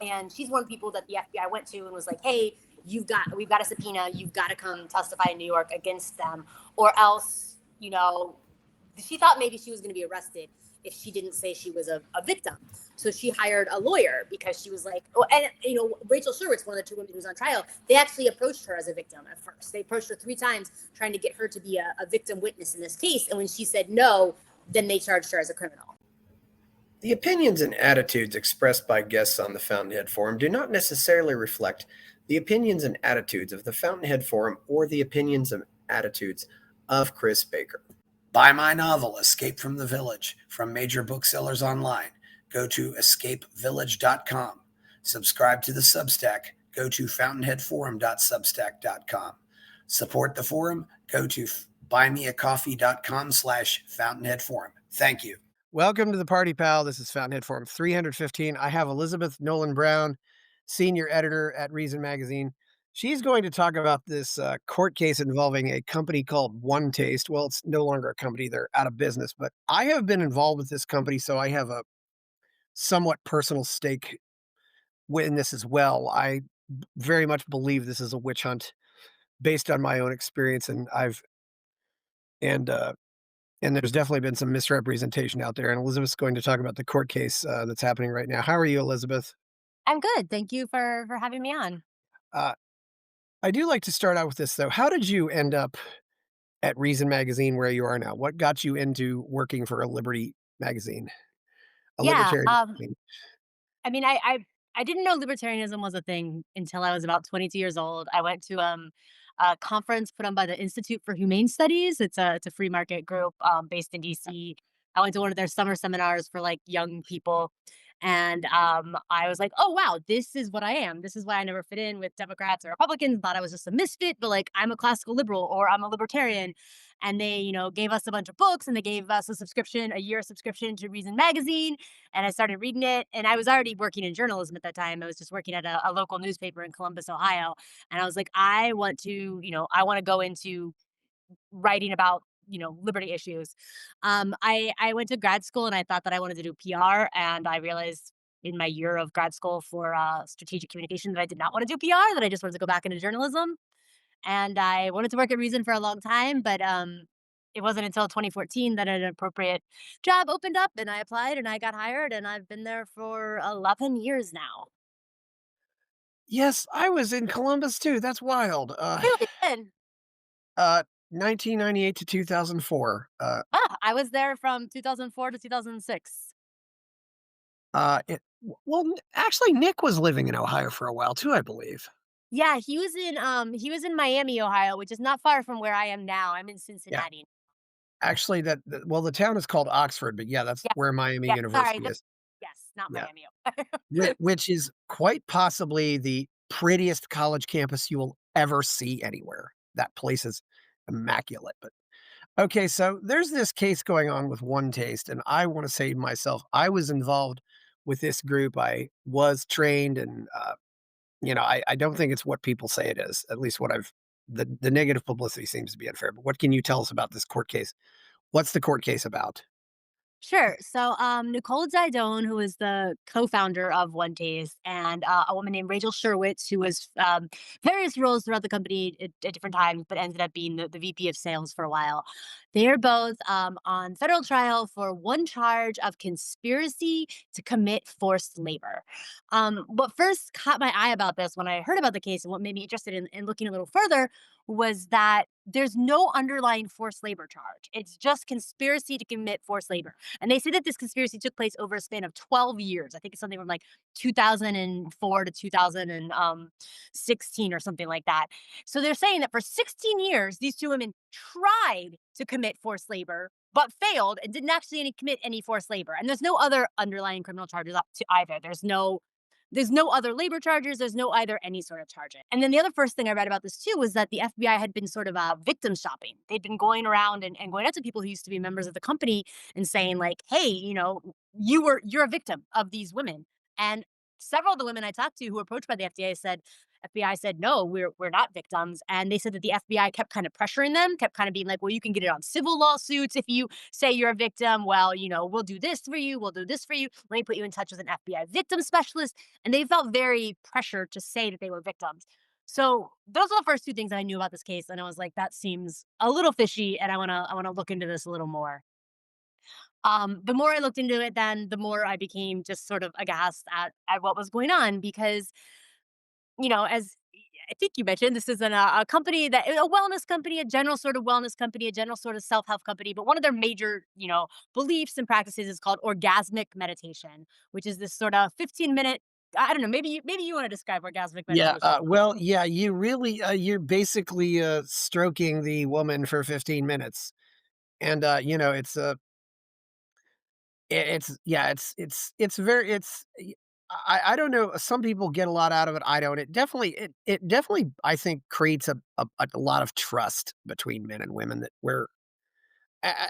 And she's one of the people that the FBI went to and was like, hey, we've got a subpoena. You've got to come testify in New York against them, or else, she thought maybe she was going to be arrested if she didn't say she was a victim. So she hired a lawyer because she was like, oh, and Rachel Sherwitz, one of the two women who was on trial, they actually approached her as a victim at first. They approached her 3 times trying to get her to be a victim witness in this case. And when she said no, then they charged her as a criminal. The opinions and attitudes expressed by guests on the Fountainhead Forum do not necessarily reflect the opinions and attitudes of the Fountainhead Forum or the opinions and attitudes of Chris Baker. Buy my novel, Escape from the Village, from major booksellers online. Go to escapevillage.com. Subscribe to the Substack. Go to fountainheadforum.substack.com. Support the forum. Go to buymeacoffee.com/fountainheadforum. Thank you. Welcome to the party, pal. This is Fountainhead Forum 315. I have Elizabeth Nolan Brown, senior editor at Reason Magazine. She's going to talk about this court case involving a company called OneTaste. Well, it's no longer a company. They're out of business. But I have been involved with this company, so I have a somewhat personal stake in this as well. I very much believe this is a witch hunt based on my own experience, and and there's definitely been some misrepresentation out there. And Elizabeth's going to talk about the court case that's happening right now. How are you, Elizabeth? I'm good. Thank you for having me on. Uh, I do like to start out with this, though. How did you end up at Reason Magazine where you are now? What got you into working for a liberty magazine, a Yeah, libertarian um, magazine? I mean, I didn't know libertarianism was a thing until I was about 22 years old. I went to a conference put on by the Institute for Humane Studies. It's a free market group based in DC. I went to one of their summer seminars for like young people, and I was like, oh wow, this is what I am. This is why I never fit in with Democrats or Republicans. Thought I was just a misfit, but like I'm a classical liberal or I'm a libertarian. And they, gave us a bunch of books and they gave us a year subscription to Reason Magazine. And I started reading it. And I was already working in journalism at that time. I was just working at a local newspaper in Columbus, Ohio. And I was like, I want to go into writing about, liberty issues. I went to grad school and I thought that I wanted to do PR. And I realized in my year of grad school for strategic communication that I did not want to do PR, that I just wanted to go back into journalism. And I wanted to work at Reason for a long time, but it wasn't until 2014 that an appropriate job opened up and I applied and I got hired and I've been there for 11 years now. Yes, I was in Columbus too. That's wild. Really? Good. Uh, 1998 to 2004. I was there from 2004 to 2006. Actually, Nick was living in Ohio for a while too, I believe. Yeah, he was in Miami, Ohio, which is not far from where I am now. I'm in Yeah, Cincinnati. actually, the town is called Oxford, but yeah, that's Yeah, where Miami yeah. Sorry. University is. Yes, not Yeah, Miami. which is quite possibly the prettiest college campus you will ever see anywhere. That place is immaculate. But okay, so there's this case going on with OneTaste, and I want to say to myself, I was involved with this group. I was trained, and I don't think it's what people say it is. At least the negative publicity seems to be unfair. But what can you tell us about this court case? What's the court case about? Sure. So, Nicole Zidone, who is the co-founder of OneTaste, and a woman named Rachel Sherwitz, who was various roles throughout the company at different times, but ended up being the VP of sales for a while. They are both on federal trial for one charge of conspiracy to commit forced labor. What first caught my eye about this when I heard about the case and what made me interested in looking a little further was that there's no underlying forced labor charge. It's just conspiracy to commit forced labor. And they say that this conspiracy took place over a span of 12 years. I think it's something from like 2004 to 2016 or something like that. So they're saying that for 16 years, these two women tried to commit forced labor, but failed and didn't actually commit any forced labor. And there's no other underlying criminal charges up to either. There's no other labor charges. There's no either any sort of charge. And then the other first thing I read about this too was that the FBI had been sort of victim shopping. They'd been going around and going out to people who used to be members of the company and saying like, hey, you're a victim of these women. And several of the women I talked to who were approached by the FDA said, FBI said, no, we're not victims. And they said that the FBI kept kind of pressuring them, kept kind of being like, well, you can get it on civil lawsuits if you say you're a victim. Well, we'll do this for you. We'll do this for you. Let me put you in touch with an FBI victim specialist. And they felt very pressured to say that they were victims. So those are the first two things that I knew about this case. And I was like, that seems a little fishy. And I wanna look into this a little more. The more I looked into it, then the more I became just sort of aghast at what was going on because, as I think you mentioned, this is a company a wellness company, a general sort of wellness company, a general sort of self help company. But one of their major, beliefs and practices is called orgasmic meditation, which is this sort of 15-minute. I don't know. Maybe you want to describe orgasmic Yeah, meditation. well, yeah, you really, you're basically, stroking the woman for 15 minutes, and, it's yeah, it's very I don't know, some people get a lot out of it, I don't. It definitely, I think, creates a lot of trust between men and women that where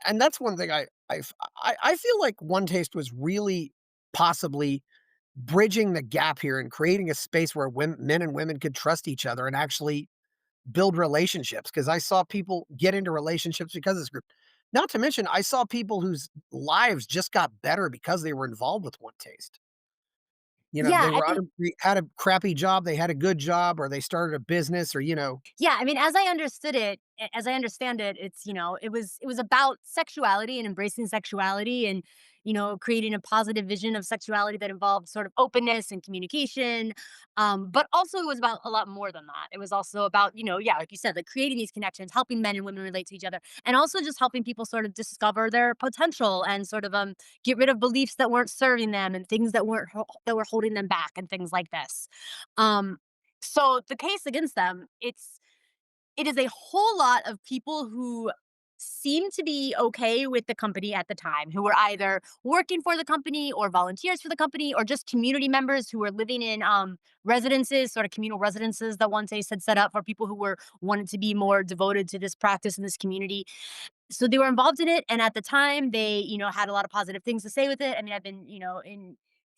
and that's one thing I feel like One Taste was really possibly bridging the gap here and creating a space where men and women could trust each other and actually build relationships. Because I saw people get into relationships because of this group. Not to mention, I saw people whose lives just got better because they were involved with One Taste. Yeah, They I were mean, had a crappy job, they had a good job, or they started a business, or Yeah, I mean, as I understand it, it was about sexuality and embracing sexuality and, creating a positive vision of sexuality that involved sort of openness and communication. But also it was about a lot more than that. It was also about, yeah, like you said, like creating these connections, helping men and women relate to each other, and also just helping people sort of discover their potential and sort of get rid of beliefs that weren't serving them and things that were holding them back and things like this. Um so the case against them, it is a whole lot of people who seem to be okay with the company at the time, who were either working for the company or volunteers for the company or just community members who were living in residences, sort of communal residences that One Taste had set up for people who were wanted to be more devoted to this practice in this community. So they were involved in it, and at the time they had a lot of positive things to say with it. I mean, I've been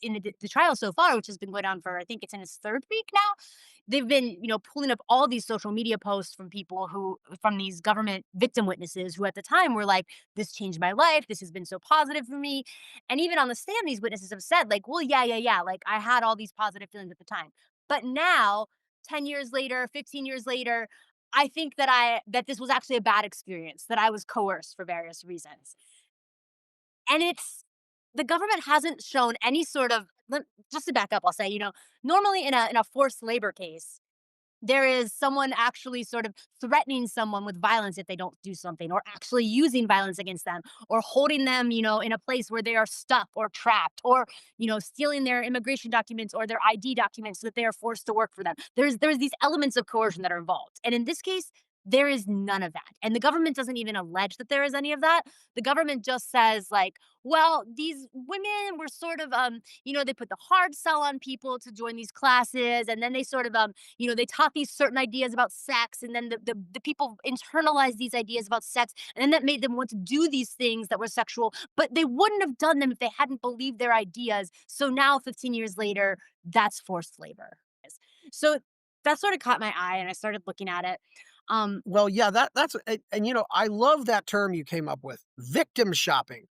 in the trial so far, which has been going on for, I think it's in its third week now. They've been pulling up all these social media posts from people who from these government victim witnesses who at the time were like, this changed my life, this has been so positive for me. And even on the stand, these witnesses have said like, well, yeah, like I had all these positive feelings at the time, but now 10 years later, 15 years later, I think that this was actually a bad experience, that I was coerced for various reasons. And it's the government hasn't shown any sort of just to back up, I'll say, normally in a forced labor case, there is someone actually sort of threatening someone with violence if they don't do something, or actually using violence against them, or holding them, in a place where they are stuck or trapped, or, stealing their immigration documents or their ID documents so that they are forced to work for them. There's these elements of coercion that are involved. And in this case, there is none of that. And the government doesn't even allege that there is any of that. The government just says, like, well, these women were sort of, they put the hard sell on people to join these classes. And then they sort of, they taught these certain ideas about sex, and then the people internalized these ideas about sex, and then that made them want to do these things that were sexual, but they wouldn't have done them if they hadn't believed their ideas. So now, 15 years later, that's forced labor. So that sort of caught my eye, and I started looking at it. Well, yeah, that's and I love that term you came up with, victim shopping.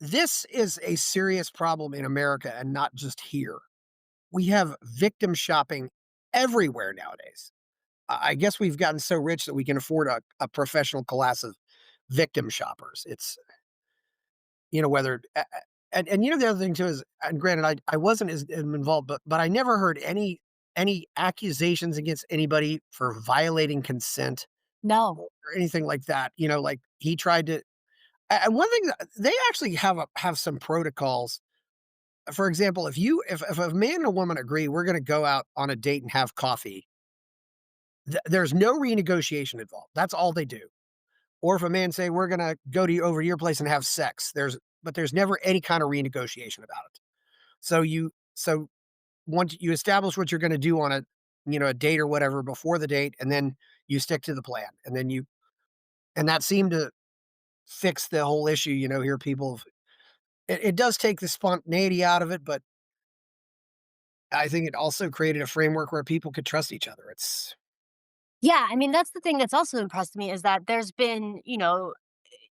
This is a serious problem in America and not just here. We have victim shopping everywhere nowadays. I guess we've gotten so rich that we can afford a professional class of victim shoppers. It's, whether, and the other thing too is, and granted, I wasn't as involved, but I never heard any accusations against anybody for violating consent No. or anything like that. Like he tried to, and one thing that they actually have some protocols. For example, if a man and a woman agree, we're going to go out on a date and have coffee, there's no renegotiation involved. That's all they do. Or if a man say, we're going to go over to your place and have sex, there's never any kind of renegotiation about it. So once you establish what you're going to do on a date or whatever before the date, and then you stick to the plan, and that seemed to fix the whole issue. Here people, it does take the spontaneity out of it, but I think it also created a framework where people could trust each other. It's Yeah, I mean, that's the thing that's also impressed me is that there's been,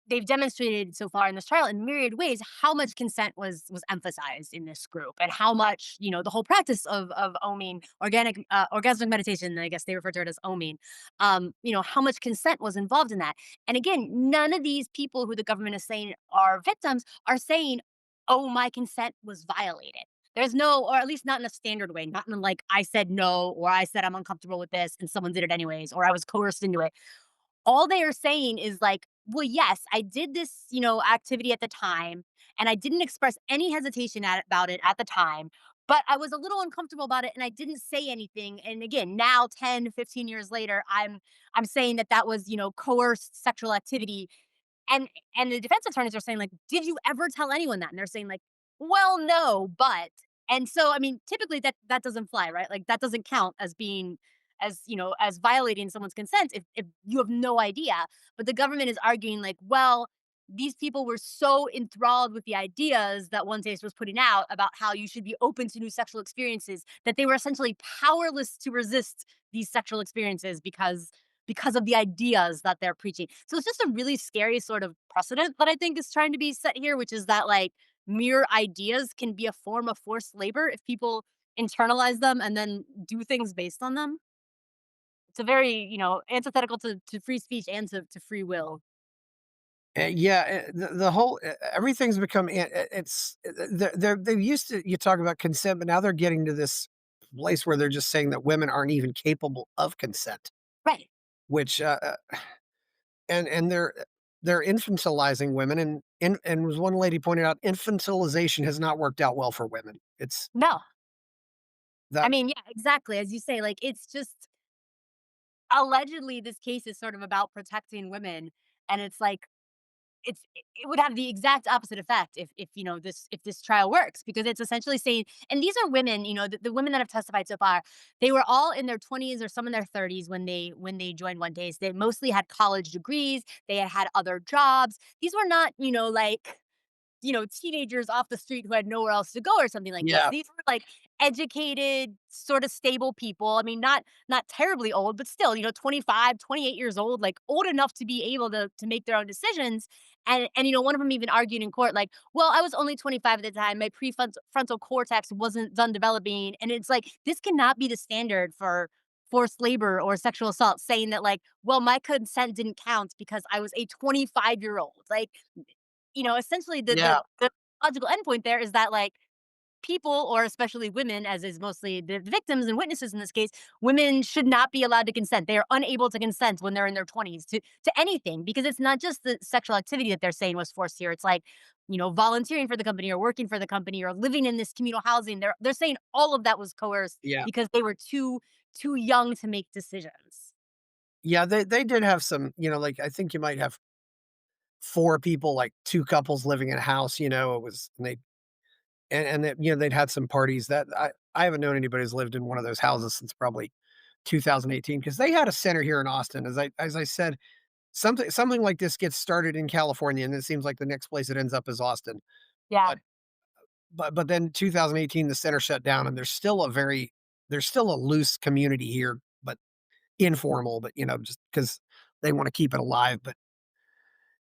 they've demonstrated so far in this trial in myriad ways how much consent was emphasized in this group and how much the whole practice of oming orgasmic meditation, I guess they refer to it as oming, how much consent was involved in that. And again, none of these people who the government is saying are victims are saying, oh, my consent was violated. There's no, or at least not in a standard way, not in like I said no, or I said I'm uncomfortable with this and someone did it anyways, or I was coerced into it. All they are saying is like, well, yes, I did this, activity at the time, and I didn't express any hesitation about it at the time, but I was a little uncomfortable about it and I didn't say anything. And again, now 10, 15 years later, I'm saying that that was, coerced sexual activity. And the defense attorneys are saying like, "Did you ever tell anyone that?" And they're saying like, "Well, no, but." And so I mean, typically that doesn't fly, right? Like that doesn't count as being as violating someone's consent if you have no idea. But the government is arguing like, well, these people were so enthralled with the ideas that OneTaste was putting out about how you should be open to new sexual experiences that they were essentially powerless to resist these sexual experiences because of the ideas that they're preaching. So it's just a really scary sort of precedent that I think is trying to be set here, which is that like mere ideas can be a form of forced labor if people internalize them and then do things based on them. It's a very, antithetical to free speech and to free will. yeah, the whole everything's become they used to you talk about consent, but now they're getting to this place where they're just saying that women aren't even capable of consent, Right. which and they're infantilizing women, and as one lady pointed out, infantilization has not worked out well for women. It's No. I that mean, yeah, exactly. As you say, like it's just allegedly this case is sort of about protecting women. And it's like it would have the exact opposite effect if this trial works because it's essentially saying, and these are women, the women that have testified so far, they were all in their 20s or some in their 30s when they joined One Days. They mostly had college degrees, they had other jobs. These were not, like teenagers off the street who had nowhere else to go or something like this. yeah, These were like educated, sort of stable people. I mean, not terribly old, but still, 25, 28 years old, like old enough to be able to make their own decisions. And one of them even argued in court, like, well, I was only 25 at the time. My prefrontal cortex wasn't done developing. And it's like, this cannot be the standard for forced labor or sexual assault, saying that, like, well, my consent didn't count because I was a 25-year-old. Like, essentially yeah, the logical endpoint there is that like people, or especially women, as is mostly the victims and witnesses in this case, women should not be allowed to consent. They are unable to consent when they're in their 20s to anything because it's not just the sexual activity that they're saying was forced here. It's like, volunteering for the company or working for the company or living in this communal housing. They're saying all of that was coerced yeah, because they were too young to make decisions. yeah. They did have some, like I think you might have four people, like two couples living in a house. It was and they and that, they'd had some parties that I haven't known anybody who's lived in one of those houses since probably 2018 because they had a center here in Austin. As I said, something like this gets started in California, and it seems like the next place it ends up is Austin. Yeah. But but then 2018, the center shut down, and there's still a loose community here, but informal. But just because they want to keep it alive. But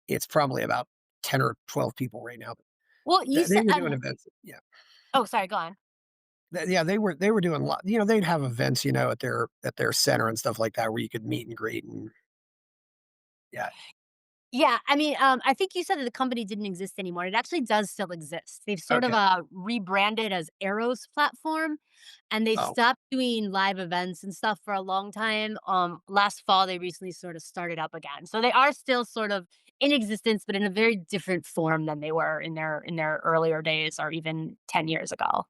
it's probably about 10 or 12 people right now. Well, you They said, were doing events. Yeah. oh, sorry, go on. Yeah, they were doing a lot. They'd have events, at their center and stuff like that where you could meet and greet and yeah. Yeah, I mean, I think you said that the company didn't exist anymore. It actually does still exist. They've sort of Okay. rebranded as Arrow's platform, and they Oh, stopped doing live events and stuff for a long time. Last fall they recently sort of started up again, so they are still sort of in existence, but in a very different form than they were in their earlier days, or even 10 years ago.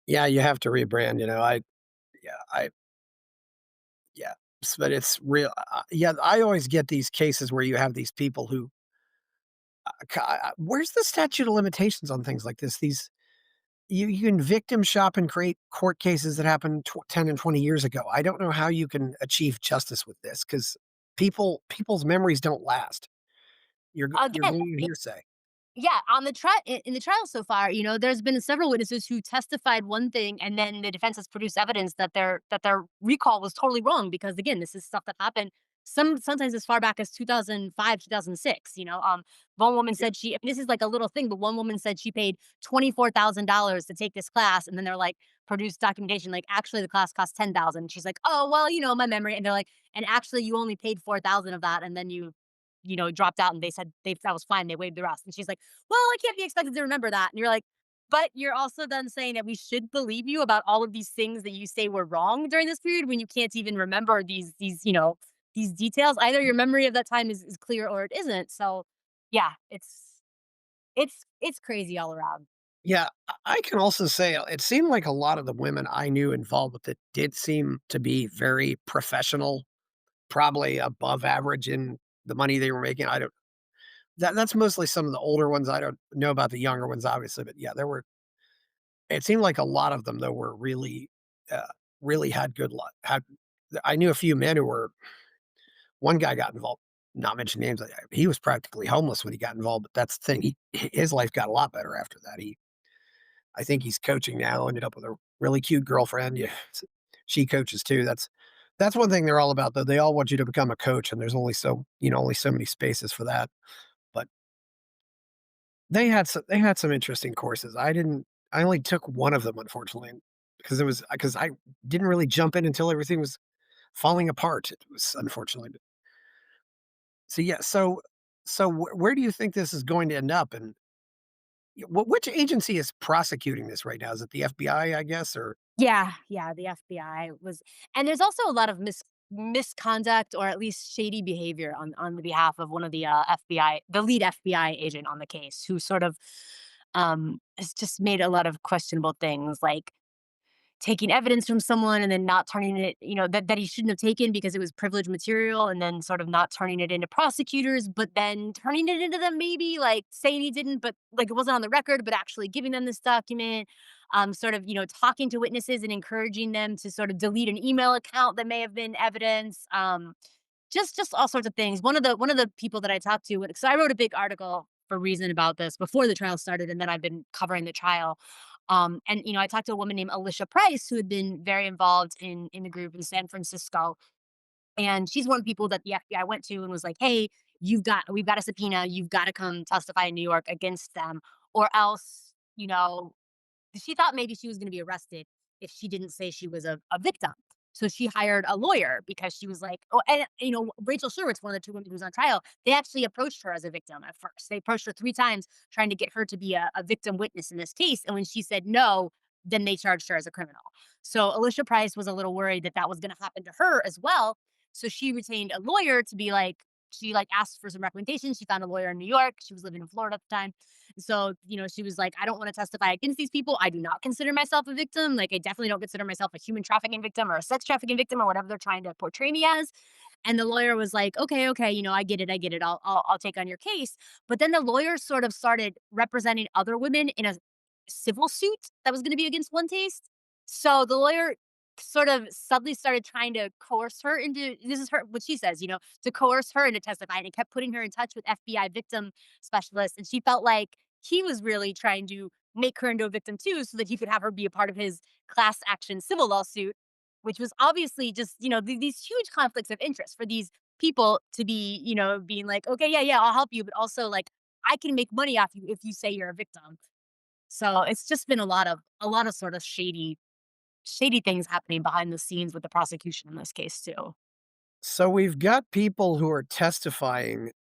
yeah, you have to rebrand, yeah, yeah, but it's real. Yeah, I always get these cases where you have these people who, where's the statute of limitations on things like this? You can victim shop and create court cases that happened 10 and 20 years ago. I don't know how you can achieve justice with this because people's memories don't last. You're Again, believing hearsay. Yeah, on the trial in the trial so far, there's been several witnesses who testified one thing, and then the defense has produced evidence that their recall was totally wrong because again, this is stuff that happened sometimes as far back as 2005, 2006. One woman Yeah. said this is like a little thing, but one woman said she paid $24,000 to take this class, and then they're like produced documentation like actually the class cost 10,000. She's like, oh well, my memory, and they're like, and actually you only paid 4,000 of that, and then you dropped out and they said that was fine. They waived the rest. And she's like, well, I can't be expected to remember that. And you're like, but you're also then saying that we should believe you about all of these things that you say were wrong during this period when you can't even remember these details. Either your memory of that time is clear or it isn't. So yeah, it's crazy all around. Yeah, I can also say it seemed like a lot of the women I knew involved with it did seem to be very professional, probably above average in the money they were making. I don't that's mostly some of the older ones. I don't know about the younger ones, obviously, but yeah, there were. It seemed like a lot of them though were uh, really had good luck. Had I knew a few men who were. One guy got involved. Not mention names. He was practically homeless when he got involved, but that's the thing. His life got a lot better after that. I think he's coaching now. Ended up with a really cute girlfriend. Yeah, she coaches too. That's one thing they're all about, though. They all want you to become a coach, and there's only so many spaces for that. But they had some interesting courses. I didn't. I only took one of them, unfortunately, because I didn't really jump in until everything was falling apart. It was unfortunately. So yeah. Where do you think this is going to end up? And which agency is prosecuting this right now? Is it the FBI, I guess, or Yeah, the FBI was, and there's also a lot of misconduct or at least shady behavior on the behalf of one of the FBI, the lead FBI agent on the case, who sort of has just made a lot of questionable things, like taking evidence from someone and then not turning it, that he shouldn't have taken because it was privileged material, and then sort of not turning it into prosecutors, but then turning it into them, maybe like saying he didn't, but like it wasn't on the record, but actually giving them this document, sort of, talking to witnesses and encouraging them to sort of delete an email account that may have been evidence. Just all sorts of things. One of the people that I talked to, so I wrote a big article for Reason about this before the trial started, and then I've been covering the trial. And I talked to a woman named Alicia Price who had been very involved in the group in San Francisco, and she's one of the people that the FBI went to and was like, "Hey, we've got a subpoena. You've got to come testify in New York against them, or else, she thought maybe she was going to be arrested if she didn't say she was a victim. So she hired a lawyer because she was like, oh, and Rachel Sherwitt's one of the two women who was on trial. They actually approached her as a victim at first. They approached her 3 times trying to get her to be a victim witness in this case. And when she said no, then they charged her as a criminal. So Alicia Price was a little worried that that was going to happen to her as well. So she retained a lawyer to be like, she like asked for some recommendations. She found a lawyer in New York. She was living in Florida at the time. So, she was like, I don't want to testify against these people. I do not consider myself a victim. Like, I definitely don't consider myself a human trafficking victim or a sex trafficking victim or whatever they're trying to portray me as. And the lawyer was like, okay, okay, I get it. I get it. I'll take on your case. But then the lawyer sort of started representing other women in a civil suit that was going to be against OneTaste. So the lawyer sort of suddenly started trying to coerce her into, this is her what she says, to coerce her into testifying, and kept putting her in touch with FBI victim specialists. And she felt like he was really trying to make her into a victim too, so that he could have her be a part of his class action civil lawsuit, which was obviously just, these huge conflicts of interest for these people to be, being like, okay, yeah, yeah, I'll help you. But also like, I can make money off you if you say you're a victim. So it's just been a lot of sort of shady things happening behind the scenes with the prosecution in this case too. so we've got people who are testifying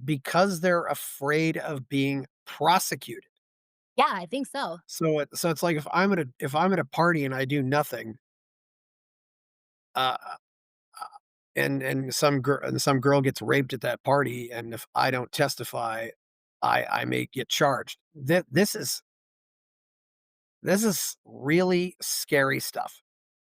because they're afraid of being prosecuted. Yeah, I think so. So it's like if I'm at a party and I do nothing, uh, and some girl gets raped at that party, and if I don't testify, I may get charged. This is really scary stuff.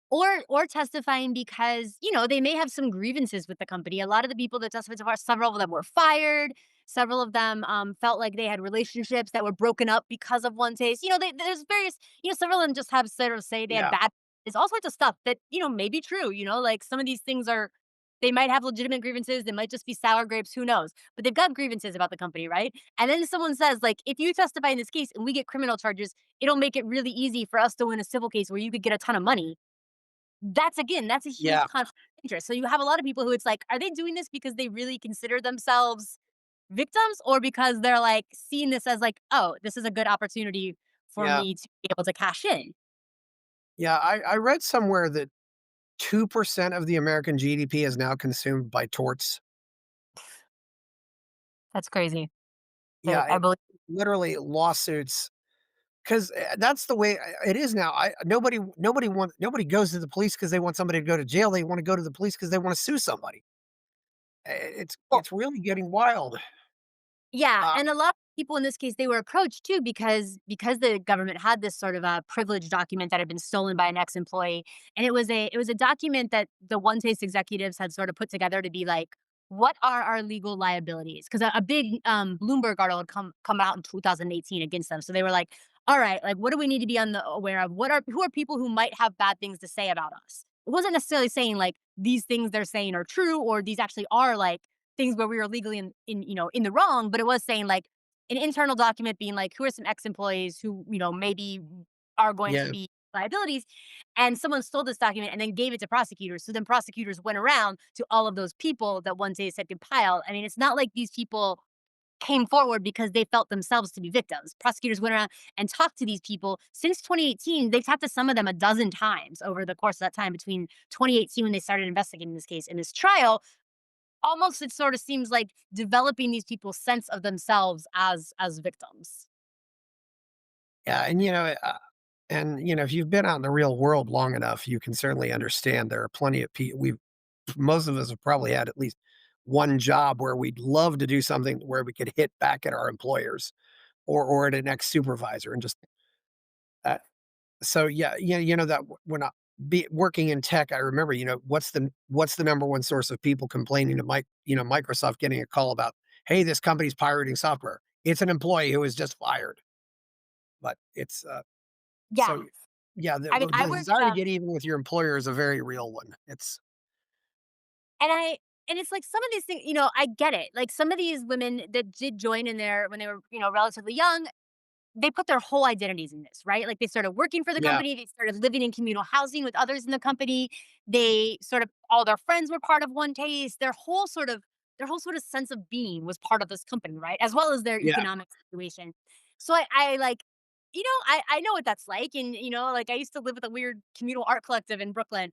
Or testifying because, they may have some grievances with the company. A lot of the people that testified so far, several of them were fired. Several of them felt like they had relationships that were broken up because of one taste. There's various, several of them just have sort of say they had Yeah. bad. There's all sorts of stuff that, may be true. Like some of these things are They might have legitimate grievances, they might just be sour grapes, who knows? But they've got grievances about the company, right? And then someone says, like, "If you testify in this case and we get criminal charges, it'll make it really easy for us to win a civil case where you could get a ton of money." That's a huge Yeah. conflict of interest. So you have a lot of people who it's like, are they doing this because they really consider themselves victims or because they're like seeing this as like, oh, this is a good opportunity for Yeah. me to be able to cash in? Yeah. I read somewhere that 2% of the American GDP is now consumed by torts. That's crazy. Yeah. I believe. Literally lawsuits. Because that's the way it is now. Nobody goes to the police because they want somebody to go to jail. They want to go to the police because they want to sue somebody. It's really getting wild. Yeah, Uh, and a lot of people in this case, they were approached too because the government had this sort of a privileged document that had been stolen by an ex-employee, and it was a document that the One Taste executives had sort of put together to be like, what are our legal liabilities? Because a big Bloomberg article had come out in 2018 against them, so they were like, all right, like what do we need to be on the aware of? Who are people who might have bad things to say about us? It wasn't necessarily saying like these things they're saying are true or these actually are like things where we were legally in the wrong, but it was saying like an internal document being like, who are some ex-employees who, maybe are going to yeah, be liabilities. And someone stole this document and then gave it to prosecutors. So then prosecutors went around to all of those people that one day had compiled. I mean, it's not like these people came forward because they felt themselves to be victims. Prosecutors went around and talked to these people. Since 2018, they've talked to some of them a dozen times over the course of that time between 2018 when they started investigating this case and this trial. Almost it sort of seems like developing these people's sense of themselves as victims. yeah, and if you've been out in the real world long enough, you can certainly understand there are plenty of people. We Most of us have probably had at least one job where we'd love to do something where we could hit back at our employers or at an ex supervisor and just uh, so yeah, that when I be working in tech, I remember, what's the number one source of people complaining to Microsoft getting a call about, hey, this company's pirating software. It's an employee who was just fired. But it's Yeah. so yeah, I mean, I the worked, desire to get even with your employer is a very real one. It's and I and it's like some of these things, I get it. Like some of these women that did join in there when they were, relatively young, they put their whole identities in this, right? Like they started working for the yeah, company, they started living in communal housing with others in the company. They sort of all their friends were part of One Taste. Their whole sort of sense of being was part of this company, right? As well as their yeah. economic situation. So I like, I know what that's like. And, like I used to live with a weird communal art collective in Brooklyn.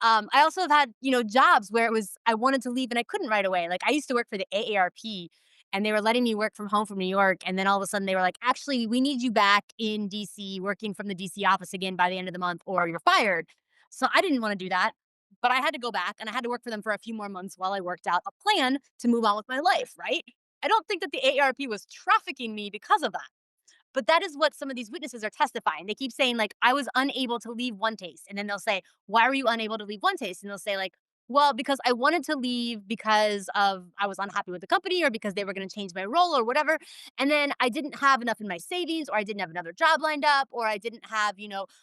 I also have had, jobs where it was I wanted to leave and I couldn't right away. Like I used to work for the AARP and they were letting me work from home from New York. And then all of a sudden they were like, actually, we need you back in DC, working from the DC office again by the end of the month, or you're fired. So I didn't want to do that. But I had to go back and I had to work for them for a few more months while I worked out a plan to move on with my life, right? I don't think that the AARP was trafficking me because of that. But that is what some of these witnesses are testifying. They keep saying, like, I was unable to leave One Taste. And then they'll say, why were you unable to leave One Taste? And they'll say, like, well, because I wanted to leave because of I was unhappy with the company or because they were going to change my role or whatever. And then I didn't have enough in my savings or I didn't have another job lined up or I didn't have,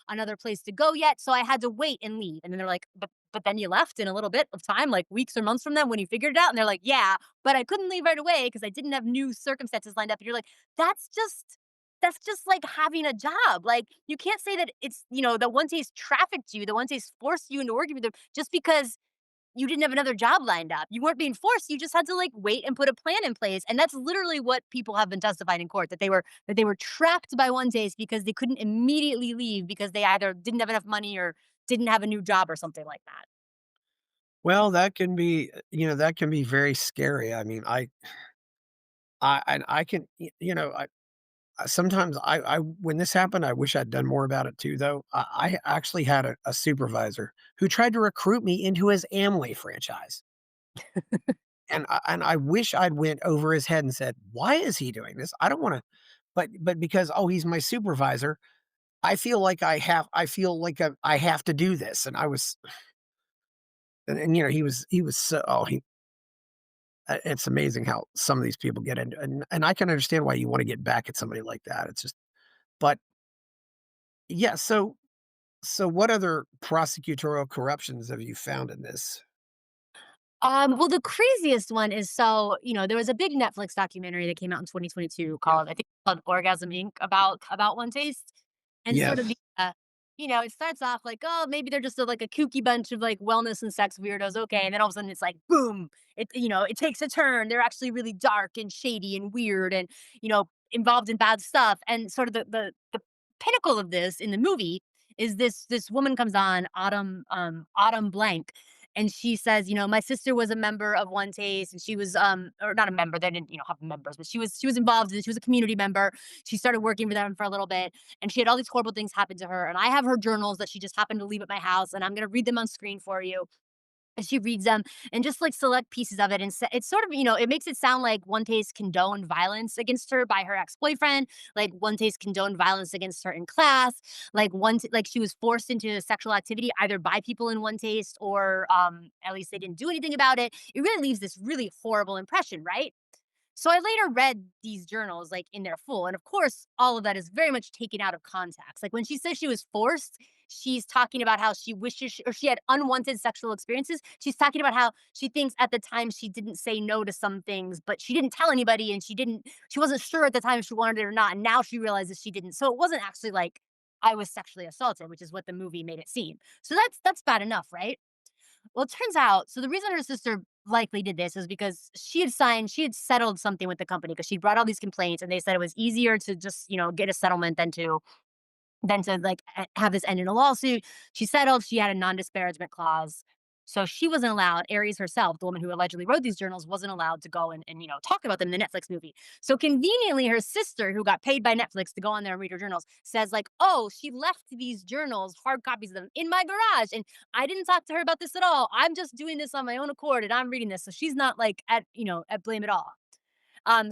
another place to go yet. So I had to wait and leave. And then they're like, but then you left in a little bit of time, like weeks or months from them when you figured it out. And they're like, yeah, but I couldn't leave right away because I didn't have new circumstances lined up. And you're like, that's just that's just like having a job. Like, you can't say that it's, the one taste trafficked you, the one taste forced you into working with them just because you didn't have another job lined up. You weren't being forced. You just had to like wait and put a plan in place. And that's literally what people have been testifying in court that they were trapped by one taste because they couldn't immediately leave because they either didn't have enough money or didn't have a new job or something like that. Well, that can be very scary. I mean, I can sometimes when this happened, I wish I'd done more about it too. Though I actually had a supervisor who tried to recruit me into his Amway franchise. And I wish I'd went over his head and said, "Why is he doing this? I don't wanna," but because, "Oh, he's my supervisor, I have to do this," and I was and he was so oh, he it's amazing how some of these people get into and I can understand why you wanna get back at somebody like that. It's just but, yeah, so what other prosecutorial corruptions have you found in this? Well, the craziest one is there was a big Netflix documentary that came out in 2022 Yeah. called, I think, called Orgasm Inc. about One Taste, and sort of Yes. it starts off like, oh, maybe they're just like a kooky bunch of like wellness and sex weirdos, okay, and then all of a sudden it's like, boom, it takes a turn. They're actually really dark and shady and weird, and involved in bad stuff, and sort of the pinnacle of this in the movie is this woman comes on Autumn Blank, and she says, my sister was a member of One Taste, and she was or not a member, they didn't, have members, but she was involved, and she was a community member. She started working for them for a little bit, and she had all these horrible things happen to her. And I have her journals that she just happened to leave at my house, and I'm gonna read them on screen for you. And she reads them and just like select pieces of it. And it's sort of, it makes it sound like One Taste condoned violence against her by her ex-boyfriend. Like One Taste condoned violence against her in class. Like she was forced into sexual activity either by people in One Taste, or at least they didn't do anything about it. It really leaves this really horrible impression, right? So I later read these journals like in their full. And of course, all of that is very much taken out of context. Like when she says she was forced, she's talking about how she wishes or she had unwanted sexual experiences. She's talking about how she thinks at the time she didn't say no to some things, but she didn't tell anybody, and she wasn't sure at the time if she wanted it or not. And now she realizes she didn't. So it wasn't actually like I was sexually assaulted, which is what the movie made it seem. So that's bad enough, right? Well, it turns out, so the reason her sister likely did this is because she had settled something with the company because she brought all these complaints, and they said it was easier to just, get a settlement than to like have this end in a lawsuit. She settled, she had a non-disparagement clause. So she wasn't allowed, Aries herself, the woman who allegedly wrote these journals, wasn't allowed to go and talk about them in the Netflix movie. So conveniently, her sister, who got paid by Netflix to go on there and read her journals, says like, oh, she left these journals, hard copies of them, in my garage. And I didn't talk to her about this at all. I'm just doing this on my own accord, and I'm reading this. So she's not like at blame at all.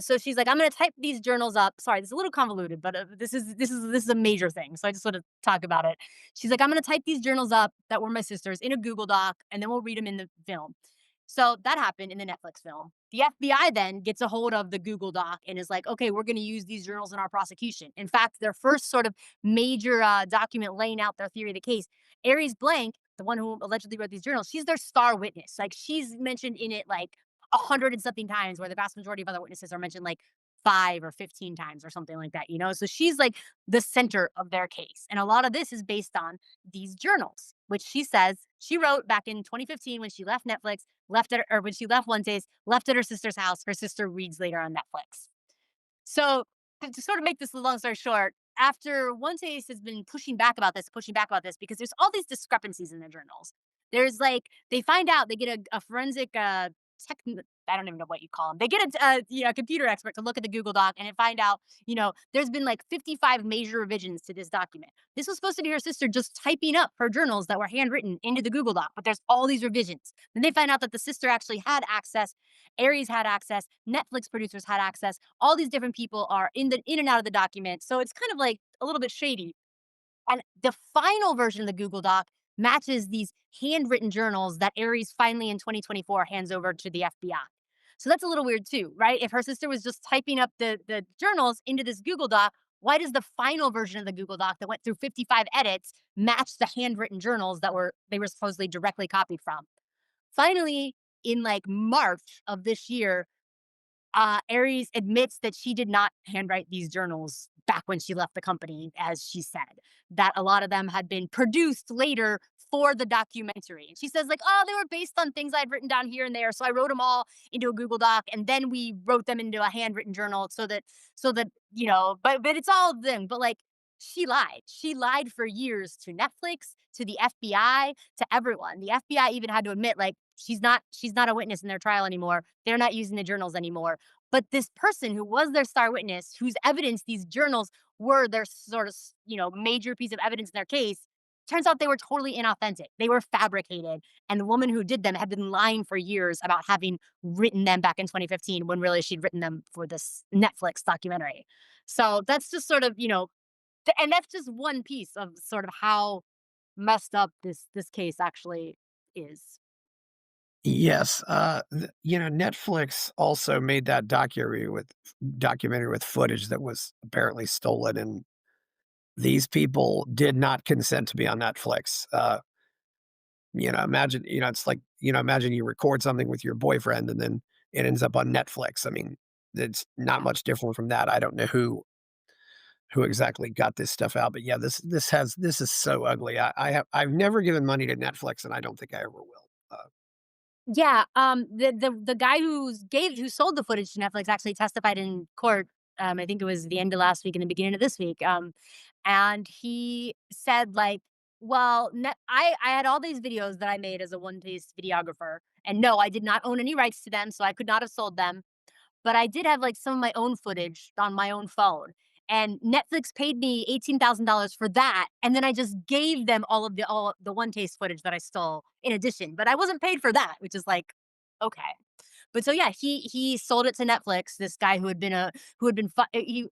So she's like, I'm gonna type these journals up. Sorry, this is a little convoluted, but this is a major thing. So I just want to talk about it. She's like, I'm gonna type these journals up that were my sister's in a Google Doc, and then we'll read them in the film. So that happened in the Netflix film. The FBI then gets a hold of the Google Doc and is like, okay, we're going to use these journals in our prosecution. In fact, their first sort of major document laying out their theory of the case, Aries Blank, the one who allegedly wrote these journals, she's their star witness. Like she's mentioned in it like 100 and something times, where the vast majority of other witnesses are mentioned like 5 or 15 times or something like that. So she's like the center of their case. And a lot of this is based on these journals, which she says she wrote back in 2015 when she left Netflix, or when she left One Taste, left at her sister's house. Her sister reads later on Netflix. So to sort of make this a long story short, after One Taste has been pushing back about this, because there's all these discrepancies in their journals. There's like they find out they get a forensic tech. I don't even know what you call them. They get a computer expert to look at the Google Doc and find out there's been like 55 major revisions to this document. This was supposed to be her sister just typing up her journals that were handwritten into the Google Doc, but there's all these revisions. Then they find out that the sister actually had access. Aries had access. Netflix producers had access. All these different people are in and out of the document. So it's kind of like a little bit shady. And the final version of the Google Doc matches these handwritten journals that Aries finally in 2024 hands over to the FBI. So that's a little weird too, right? If her sister was just typing up the journals into this Google Doc, why does the final version of the Google Doc that went through 55 edits match the handwritten journals they were supposedly directly copied from? Finally, in like March of this year, Aries admits that she did not handwrite these journals back when she left the company, as she said, that a lot of them had been produced later for the documentary. And she says, like, oh, they were based on things I'd written down here and there. So I wrote them all into a Google Doc, and then we wrote them into a handwritten journal so that, but it's all them. But like, she lied. She lied for years to Netflix, to the FBI, to everyone. The FBI even had to admit, like, she's not a witness in their trial anymore. They're not using the journals anymore. But this person who was their star witness, whose evidence these journals were their sort of, major piece of evidence in their case, turns out they were totally inauthentic. They were fabricated. And the woman who did them had been lying for years about having written them back in 2015, when really she'd written them for this Netflix documentary. So that's just sort of, and that's just one piece of sort of how messed up this case actually is. Yes, Netflix also made that documentary with footage that was apparently stolen, and these people did not consent to be on Netflix. Imagine, it's like, imagine you record something with your boyfriend and then it ends up on Netflix. I mean, it's not Yeah. much different from that. I don't know who exactly got this stuff out, but yeah, this is so ugly. I've never given money to Netflix, and I don't think I ever will. Yeah, the guy who sold the footage to Netflix actually testified in court. I think it was the end of last week and the beginning of this week. And he said like, "Well, I had all these videos that I made as a one taste videographer, and no, I did not own any rights to them, so I could not have sold them. But I did have like some of my own footage on my own phone." And Netflix paid me $18,000 for that, and then I just gave them all the one taste footage that I stole in addition. But I wasn't paid for that, which is like, okay. But so yeah, he sold it to Netflix. This guy who had been he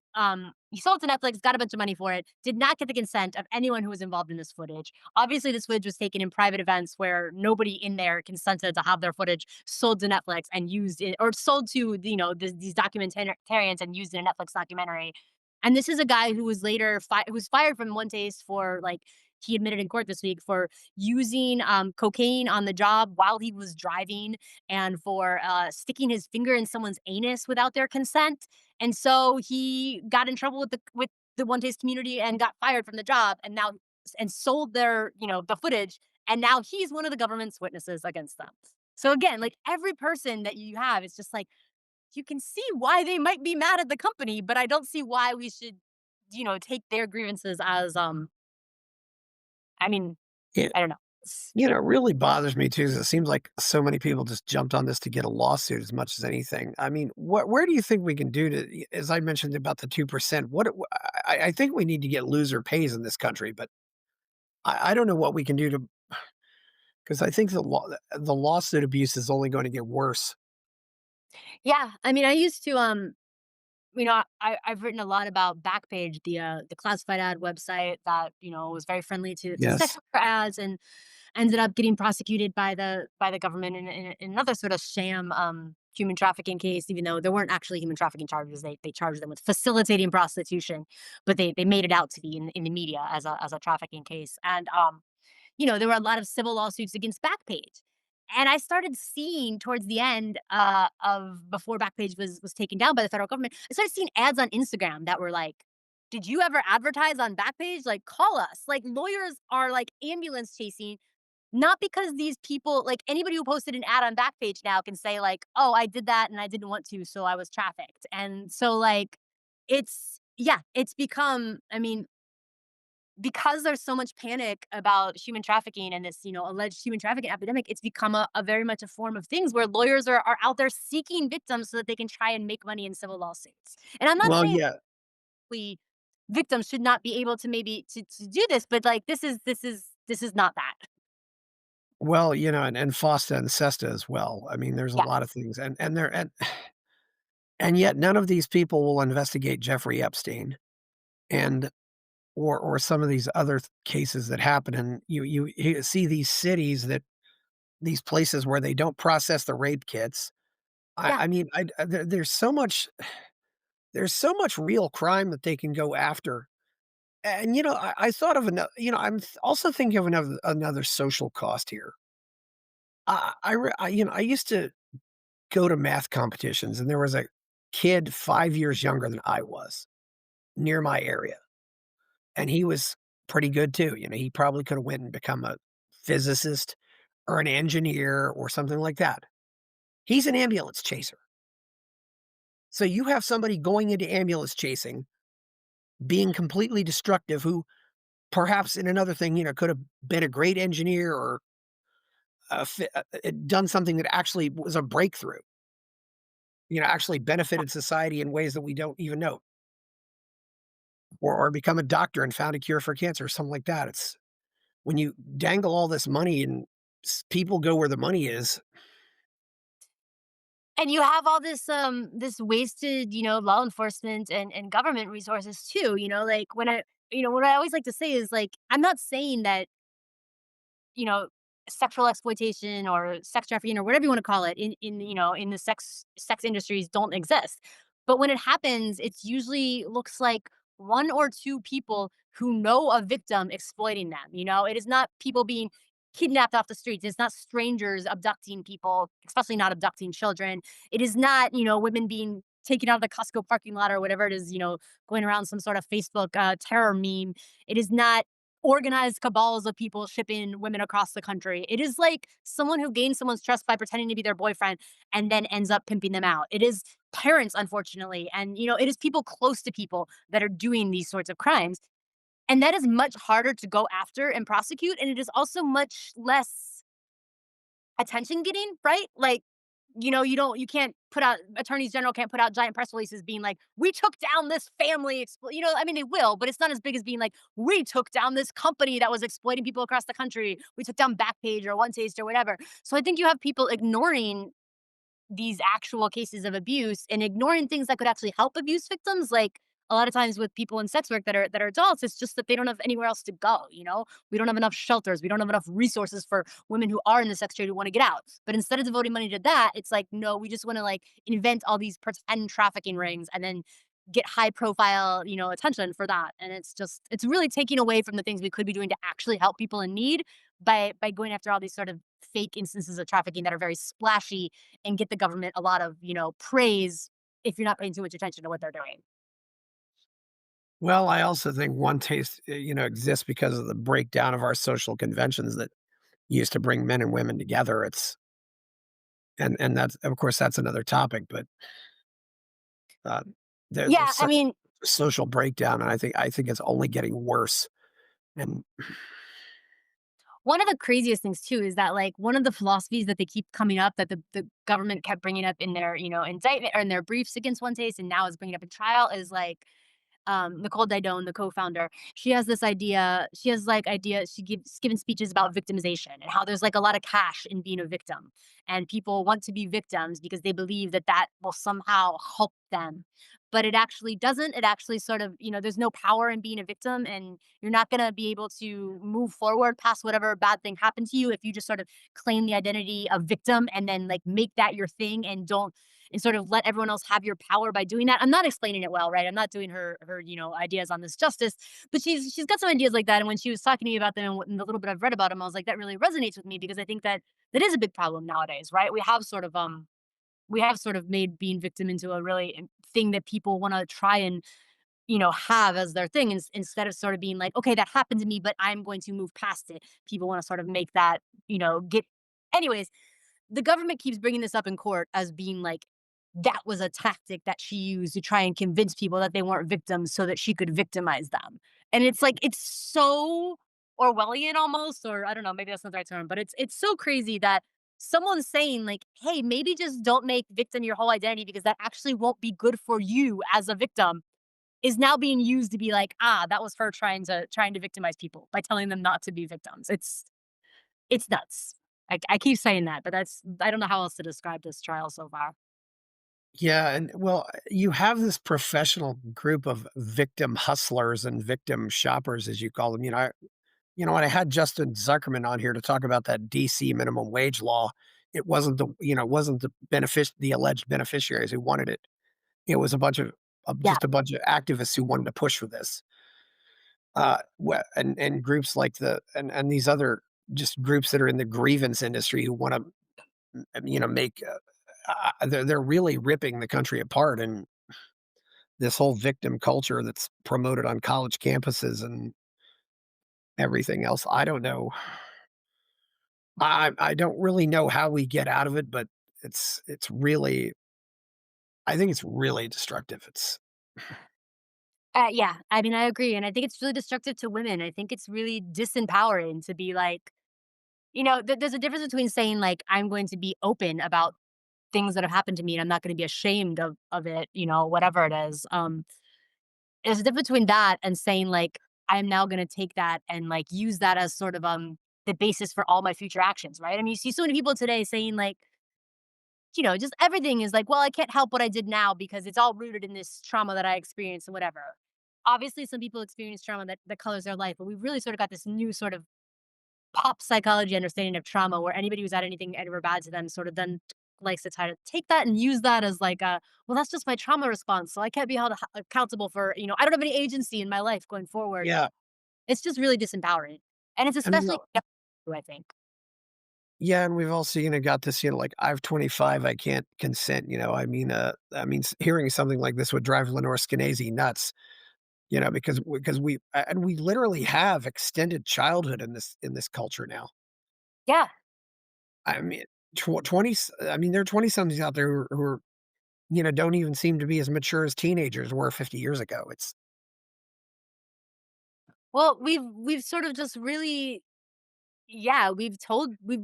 sold it to Netflix, got a bunch of money for it, did not get the consent of anyone who was involved in this footage. Obviously, this footage was taken in private events where nobody in there consented to have their footage sold to Netflix and used it, or sold to these documentarians and used in a Netflix documentary. And this is a guy who was who was fired from One Taste for like, he admitted in court this week for using cocaine on the job while he was driving, and for sticking his finger in someone's anus without their consent. And so he got in trouble with the One Taste community and got fired from the job, and now and sold the footage, and now he's one of the government's witnesses against them. So again, like every person that you have, it's just like you can see why they might be mad at the company, but I don't see why we should, take their grievances as I mean, Yeah, I don't know. it really bothers me too. 'Cause it seems like so many people just jumped on this to get a lawsuit as much as anything. I mean, where do you think we can do to, as I mentioned about the 2%, I think we need to get loser pays in this country, but I don't know what we can do to, because I think the lawsuit abuse is only going to get worse. Yeah, I mean, I used to I've written a lot about Backpage, the classified ad website that was very friendly to sex Yes. worker ads, and ended up getting prosecuted by the government in another sort of sham human trafficking case. Even though there weren't actually human trafficking charges, they charged them with facilitating prostitution, but they made it out to be in the media as a trafficking case. And there were a lot of civil lawsuits against Backpage. And I started seeing towards the end of before Backpage was taken down by the federal government, I started seeing ads on Instagram that were like, "Did you ever advertise on Backpage? Like, call us." Like, lawyers are like ambulance chasing, not because these people, like anybody who posted an ad on Backpage now can say like, "Oh, I did that and I didn't want to, so I was trafficked." And so like, it's become. I mean, because there's so much panic about human trafficking and this, alleged human trafficking epidemic, it's become a very much a form of things where lawyers are out there seeking victims so that they can try and make money in civil lawsuits. And I'm not Well, saying yeah. we victims should not be able to maybe to do this, but like this is not that. Well, and FOSTA and SESTA as well. I mean, there's a Yeah. lot of things, and yet none of these people will investigate Jeffrey Epstein and or some of these other cases that happen. And you see these cities that these places where they don't process the rape kits. Yeah. I mean, there's so much real crime that they can go after. And I thought of another. Also thinking of another social cost here. I used to go to math competitions, and there was a kid 5 years younger than I was near my area, and he was pretty good too. He probably could have went and become a physicist or an engineer or something like that. He's an ambulance chaser. So you have somebody going into ambulance chasing, being completely destructive, who perhaps in another thing, could have been a great engineer or done something that actually was a breakthrough, actually benefited society in ways that we don't even know, or become a doctor and found a cure for cancer or something like that. It's when you dangle all this money and people go where the money is. And you have all this wasted, law enforcement and government resources too. Like what I always like to say is like, I'm not saying that, you know, sexual exploitation or sex trafficking or whatever you want to call it in the sex industries don't exist. But when it happens, it's usually looks like one or two people who know a victim exploiting them. It is not people being kidnapped off the streets. It's not strangers abducting people, especially not abducting children. It is not, women being taken out of the Costco parking lot or whatever it is, going around some sort of Facebook terror meme. It is not organized cabals of people shipping women across the country. It is like someone who gains someone's trust by pretending to be their boyfriend and then ends up pimping them out. It is parents, unfortunately. And, it is people close to people that are doing these sorts of crimes. And that is much harder to go after and prosecute. And it is also much less attention getting, right? Like, you can't put out, attorneys general can't put out giant press releases being like, we took down this family, I mean, they will, but it's not as big as being like, we took down this company that was exploiting people across the country. We took down Backpage or OneTaste or whatever. So I think you have people ignoring these actual cases of abuse and ignoring things that could actually help abuse victims. Like a lot of times with people in sex work that are adults, it's just that they don't have anywhere else to go. We don't have enough shelters, we don't have enough resources for women who are in the sex trade who want to get out. But instead of devoting money to that, it's like, no, we just want to like invent all these pretend trafficking rings and then get high profile, attention for that. And it's really taking away from the things we could be doing to actually help people in need by going after all these sort of fake instances of trafficking that are very splashy and get the government a lot of, praise if you're not paying too much attention to what they're doing. Well, I also think one taste, exists because of the breakdown of our social conventions that used to bring men and women together. And that's, of course, that's another topic, but uh, Yeah, there's I such mean, a social breakdown, and I think it's only getting worse. And one of the craziest things too is that like one of the philosophies that they keep coming up that the government kept bringing up in their indictment or in their briefs against one taste and now is bringing up in trial is like Nicole Didone, the co-founder, she has this idea. She has like idea. She gives given speeches about victimization and how there's like a lot of cash in being a victim, and people want to be victims because they believe that that will somehow help them. But it actually doesn't. It actually sort of, there's no power in being a victim, and you're not gonna be able to move forward past whatever bad thing happened to you if you just sort of claim the identity of victim and then like make that your thing and don't and sort of let everyone else have your power by doing that. I'm not explaining it well, right? I'm not doing her ideas on this justice, but she's got some ideas like that. And when she was talking to me about them and the little bit I've read about them, I was like, that really resonates with me because I think that that is a big problem nowadays, right? We have sort of made being victim into a really thing that people want to try and have as their thing instead of sort of being like, okay, that happened to me, but I'm going to move past it. People want to sort of make that get. Anyways, the government keeps bringing this up in court as being like that was a tactic that she used to try and convince people that they weren't victims so that she could victimize them. And it's like it's so Orwellian almost, or I don't know, maybe that's not the right term, but it's so crazy that someone's saying like, "Hey, maybe just don't make victim your whole identity because that actually won't be good for you as a victim." Is now being used to be like, ah, that was her trying to victimize people by telling them not to be victims. It's nuts. I keep saying that, but I don't know how else to describe this trial so far. yeah, and well, you have this professional group of victim hustlers and victim shoppers, as you call them. When I had Justin Zuckerman on here to talk about that DC minimum wage law, it wasn't the alleged beneficiaries who wanted it. It was a bunch of Yeah. just a bunch of activists who wanted to push for this. And groups like and these other just groups that are in the grievance industry who want to, make they're really ripping the country apart, and this whole victim culture that's promoted on college campuses and everything else. I don't know. I don't really know how we get out of it, but it's really I think it's really destructive. It's Yeah, I mean, I agree, and I think it's really destructive to women. I think it's really disempowering to be like, there's a difference between saying like, I'm going to be open about things that have happened to me, and I'm not going to be ashamed of it, whatever it is. There's a difference between that and saying like, I'm now going to take that and like use that as sort of the basis for all my future actions, right? I mean, you see so many people today saying like, just everything is like, well, I can't help what I did now because it's all rooted in this trauma that I experienced and whatever. Obviously, some people experience trauma that colors their life, but we've really sort of got this new sort of pop psychology understanding of trauma where anybody who's had anything ever bad to them sort of then likes to try to take that and use that as like well, that's just my trauma response. So I can't be held accountable for, I don't have any agency in my life going forward. yeah. It's just really disempowering. And it's And especially, I think. Yeah, and we've also, got this, like, "I've 25, I can't consent," hearing something like this would drive Lenore Skenazy nuts, because and we literally have extended childhood in this culture now. Yeah. I mean, 20 there are 20-somethings out there who are, don't even seem to be as mature as teenagers were 50 years ago. It's Well, we've sort of just really yeah, we've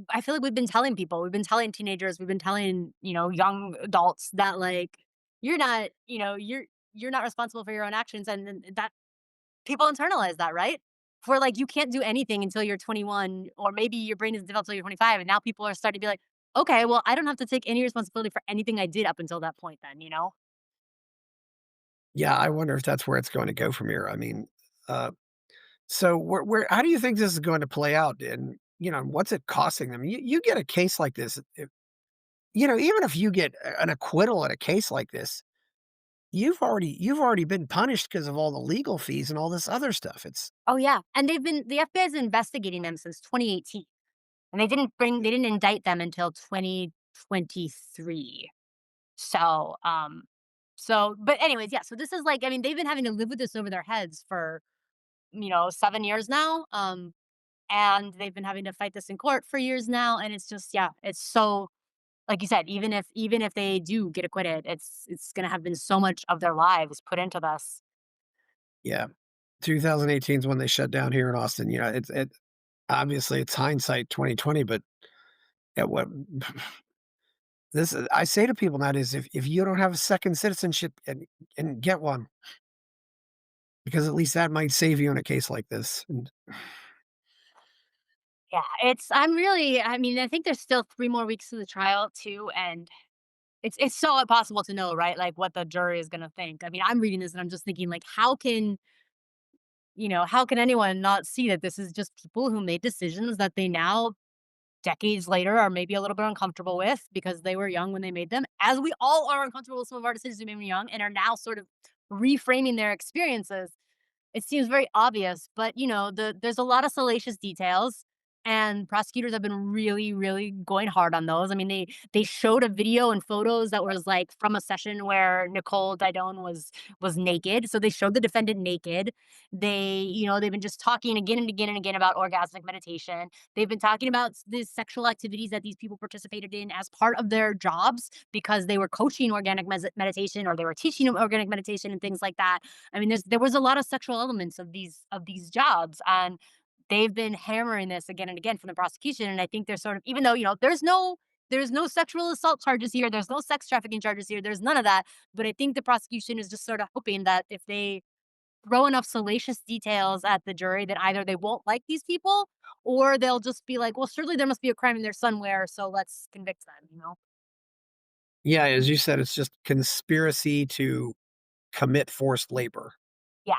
I feel like we've been telling people, we've been telling teenagers, we've been telling, young adults that like you're not, you're not responsible for your own actions and then that people internalize that, right? For like you can't do anything until you're 21 or maybe your brain isn't developed until you're 25 and now people are starting to be like, "Okay, well, I don't have to take any responsibility for anything I did up until that point then," you know? Yeah, I wonder if that's where it's going to go from here. Uh, so where how do you think this is going to play out? And, what's it costing them? You get a case like this, even if you get an acquittal in a case like this, you've already been punished because of all the legal fees and all this other stuff. It's Oh yeah, and the FBI is investigating them since 2018. And they didn't indict them until 2023. So, but anyways, yeah, so this is like, I mean, they've been having to live with this over their heads for, 7 years now. And they've been having to fight this in court for years now. And it's just, yeah, it's so, like you said, even if they do get acquitted, it's gonna have been so much of their lives put into this. yeah. 2018 is when they shut down here in Austin. Obviously it's hindsight 2020, but at what I say to people nowadays, if you don't have a second citizenship and get one, because at least that might save you in a case like this. And Yeah, I'm really, I mean, I think there's still 3 more weeks to the trial too. And it's so impossible to know, right? Like what the jury is gonna think. I mean, I'm reading this and I'm just thinking, like, how can anyone not see that this is just people who made decisions that they now, decades later, are maybe a little bit uncomfortable with because they were young when they made them, as we all are uncomfortable with some of our decisions we made when we were young and are now sort of reframing their experiences. It seems very obvious, but, there's a lot of salacious details, and prosecutors have been really, really going hard on those. I mean, they showed a video and photos that was, like, from a session where Nicole Didone was naked, so they showed the defendant naked. They've been just talking again and again and again about orgasmic meditation. They've been talking about the sexual activities that these people participated in as part of their jobs because they were coaching organic meditation or they were teaching them organic meditation and things like that. I mean, there was a lot of sexual elements of these jobs, and they've been hammering this again and again from the prosecution. And I think they're sort of, even though there's no sexual assault charges here, there's no sex trafficking charges here, there's none of that. But I think the prosecution is just sort of hoping that if they throw enough salacious details at the jury, that either they won't like these people or they'll just be like, well, surely there must be a crime in there somewhere, so let's convict them. yeah, as you said, it's just conspiracy to commit forced labor, Yeah.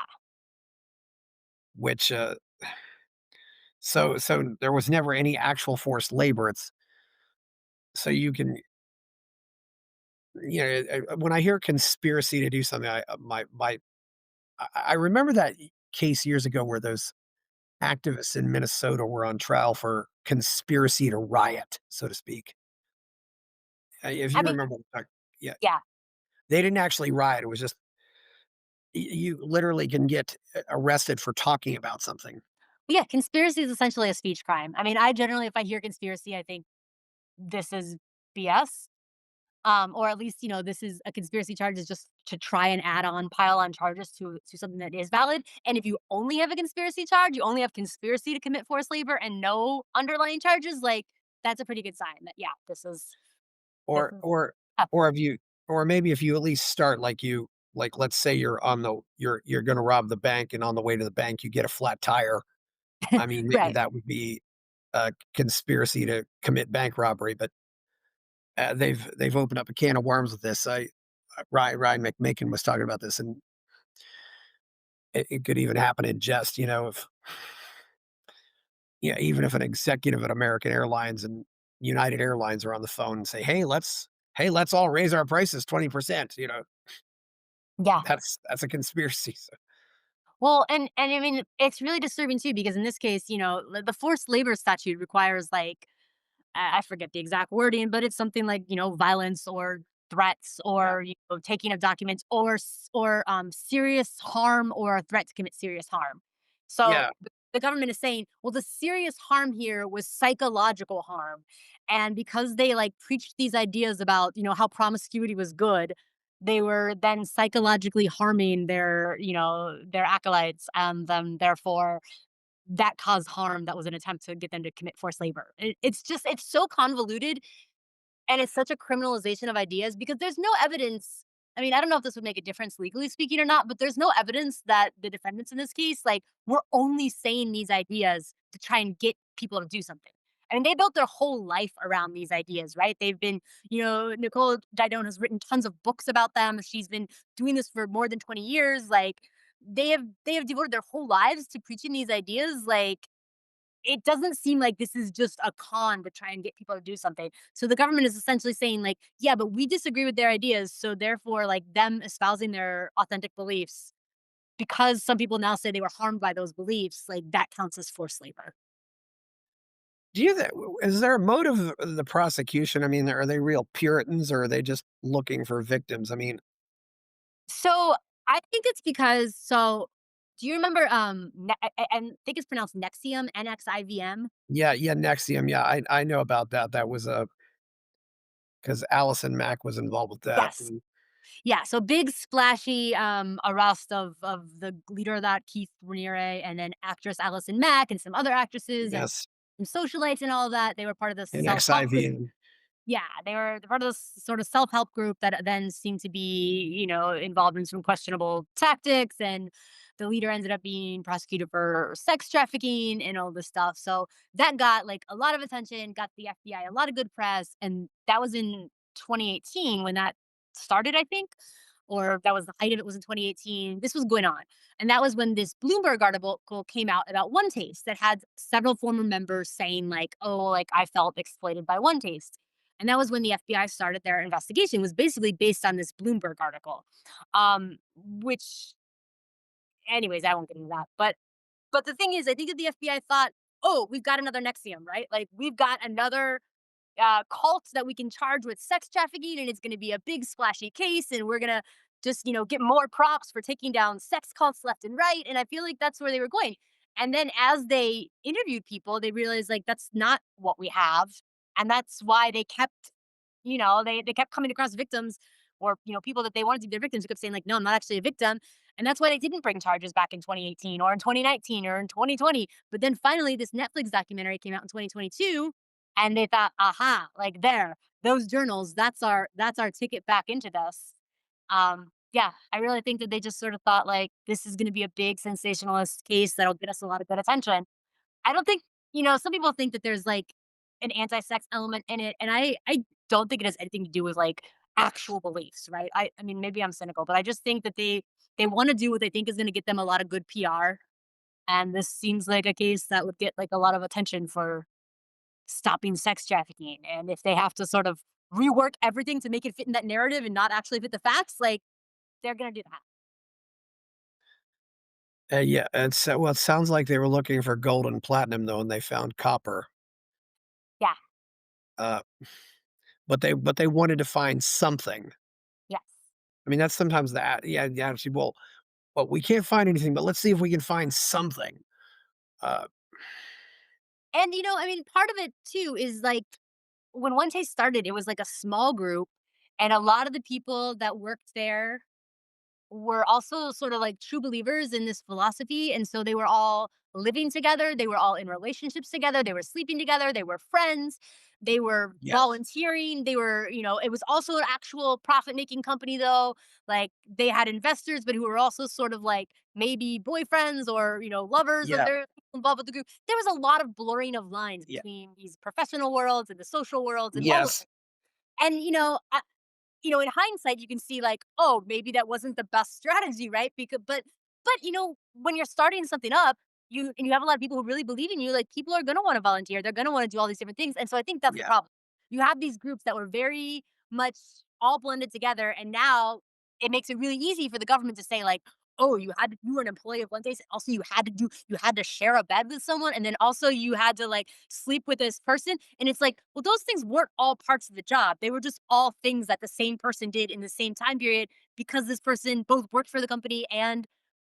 which so there was never any actual forced labor. It's so you can when I hear conspiracy to do something, I remember that case years ago where those activists in Minnesota were on trial for conspiracy to riot, so to speak. If I you mean, remember, yeah, yeah. they didn't actually riot. It was just you literally can get arrested for talking about something. Yeah, conspiracy is essentially a speech crime. I mean, I generally, if I hear conspiracy, I think this is BS. Or at least, this is a conspiracy charge is just to try and pile on charges to something that is valid. And if you only have a conspiracy charge, you only have conspiracy to commit forced labor and no underlying charges, like that's a pretty good sign that yeah, this Or is or up. or if you or maybe if you at least start like let's say you're gonna rob the bank and on the way to the bank you get a flat tire. I mean, maybe Right. that would be a conspiracy to commit bank robbery, but they've opened up a can of worms with this. Ryan McMakin was talking about this, and it could even happen in jest. If yeah, even if an executive at American Airlines and United Airlines are on the phone and say, "Hey, let's all raise our prices 20%." Yeah. That's a conspiracy. So, Well, and I mean, it's really disturbing too because in this case, the forced labor statute requires like I forget the exact wording, but it's something like, violence or threats Yeah. or, taking of documents or serious harm or a threat to commit serious harm. So Yeah. the government is saying, well, the serious harm here was psychological harm. And because they like preached these ideas about, how promiscuity was good, they were then psychologically harming their acolytes, and therefore that caused harm that was an attempt to get them to commit forced labor. It's so convoluted, and it's such a criminalization of ideas because there's no evidence. I mean, I don't know if this would make a difference legally speaking or not, but there's no evidence that the defendants in this case, like, were only saying these ideas to try and get people to do something. I mean, they built their whole life around these ideas, right? They've been, Nicole Didone has written tons of books about them. She's been doing this for more than 20 years. Like, they have devoted their whole lives to preaching these ideas. Like, it doesn't seem like this is just a con to try and get people to do something. So the government is essentially saying, like, yeah, but we disagree with their ideas. So therefore, like, them espousing their authentic beliefs, because some people now say they were harmed by those beliefs, like, that counts as forced labor. Do you think, is there a motive of the prosecution? I mean, are they real Puritans or are they just looking for victims? I mean, So I think it's because, do you remember, I think it's pronounced Nexium, NXIVM? yeah, yeah, Nexium. Yeah, I know about that. That was a because Allison Mack was involved with that. Yes. Yeah, so big splashy arrest of the leader of that, Keith Raniere, and then actress Allison Mack and some other actresses and Yes, some socialites and all of that. They were part of this and self-help group. XIV. Yeah, they were part of this sort of self-help group that then seemed to be, involved in some questionable tactics, and the leader ended up being prosecuted for sex trafficking and all this stuff. So that got like a lot of attention, got the FBI a lot of good press, and that was in 2018 when that started, I think, or that was the height of it was in 2018. This was going on. And that was when this Bloomberg article came out about OneTaste that had several former members saying like, "Oh, like I felt exploited by OneTaste." And that was when the FBI started their investigation, was basically based on this Bloomberg article. Which anyways, I won't get into that. But the thing is, I think that the FBI thought, "Oh, we've got another Nexium, right? Like we've got another cult that we can charge with sex trafficking, and it's going to be a big splashy case, and we're going to just get more props for taking down sex cults left and right." And I feel like that's where they were going. And then as they interviewed people, they realized like that's not what we have, and that's why they kept they kept coming across victims, or people that they wanted to be their victims, who kept saying like, "No, I'm not actually a victim." And that's why they didn't bring charges back in 2018 or in 2019 or in 2020. But then finally this Netflix documentary came out in 2022, and they thought, "Aha, like there, those journals, that's our ticket back into this." Yeah, I really think that they just sort of thought like this is going to be a big sensationalist case that'll get us a lot of good attention. I don't think, some people think that there's like an anti-sex element in it, and I don't think it has anything to do with like actual beliefs, right? I mean, maybe I'm cynical, but I just think that they want to do what they think is going to get them a lot of good PR, and this seems like a case that would get like a lot of attention for stopping sex trafficking. And if they have to sort of rework everything to make it fit in that narrative and not actually fit the facts, like they're gonna do that. Yeah, and so well, it sounds like they were looking for gold and platinum though, and they found copper. Yeah. Uh, but they wanted to find something. Yes. I mean, that's sometimes yeah, the attitude. Well, we can't find anything, but let's see if we can find something. Uh, And I mean, part of it too is like when One Taste started, it was like a small group, and a lot of the people that worked there were also sort of like true believers in this philosophy. And so they were all living together, they were all in relationships together, they were sleeping together, they were friends, they were yes, volunteering, they were, it was also an actual profit making company though. Like they had investors, but who were also sort of like maybe boyfriends or, lovers of yeah, their people involved with the group. There was a lot of blurring of lines yeah, between these professional worlds and the social worlds and all of yes, it. And, in hindsight, you can see like, oh, maybe that wasn't the best strategy, right? Because, but when you're starting something up, you have a lot of people who really believe in you. Like people are going to want to volunteer. They're going to want to do all these different things. And so I think that's the yeah. problem. You have these groups that were very much all blended together, and now it makes it really easy for the government to say like, oh, you were an employee of OneTaste, also you had to share a bed with someone, and then also you had to like sleep with this person. And it's like, well, those things weren't all parts of the job. They were just all things that the same person did in the same time period because this person both worked for the company and